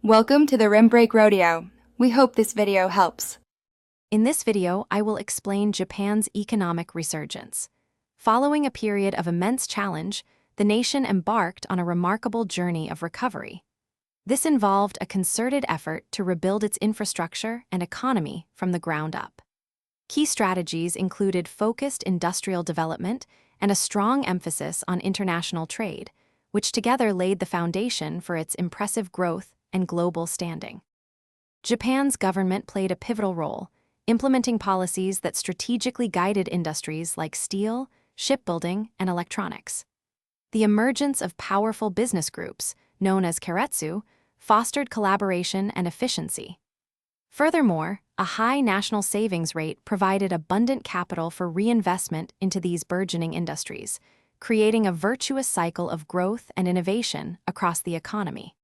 Welcome to the Rim Break Rodeo. We hope this video helps. In this video, I will explain Japan's economic resurgence. Following a period of immense challenge, the nation embarked on a remarkable journey of recovery. This involved a concerted effort to rebuild its infrastructure and economy from the ground up. Key strategies included focused industrial development and a strong emphasis on international trade, which together laid the foundation for its impressive growth and global standing. Japan's government played a pivotal role, implementing policies that strategically guided industries like steel, shipbuilding, and electronics. The emergence of powerful business groups, known as keiretsu, fostered collaboration and efficiency. Furthermore, a high national savings rate provided abundant capital for reinvestment into these burgeoning industries, creating a virtuous cycle of growth and innovation across the economy.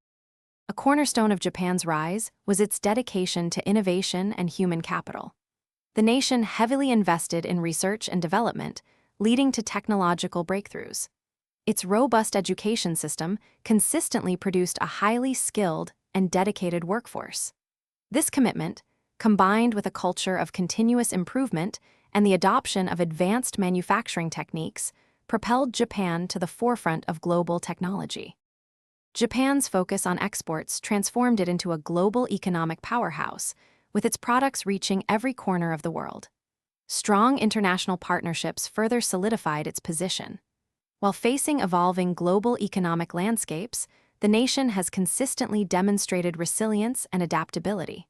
A cornerstone of Japan's rise was its dedication to innovation and human capital. The nation heavily invested in research and development, leading to technological breakthroughs. Its robust education system consistently produced a highly skilled and dedicated workforce. This commitment, combined with a culture of continuous improvement and the adoption of advanced manufacturing techniques, propelled Japan to the forefront of global technology. Japan's focus on exports transformed it into a global economic powerhouse, with its products reaching every corner of the world. Strong international partnerships further solidified its position. While facing evolving global economic landscapes, the nation has consistently demonstrated resilience and adaptability.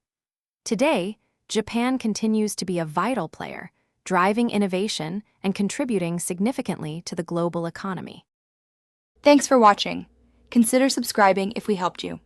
Today, Japan continues to be a vital player, driving innovation and contributing significantly to the global economy. Thanks for watching. Consider subscribing if we helped you.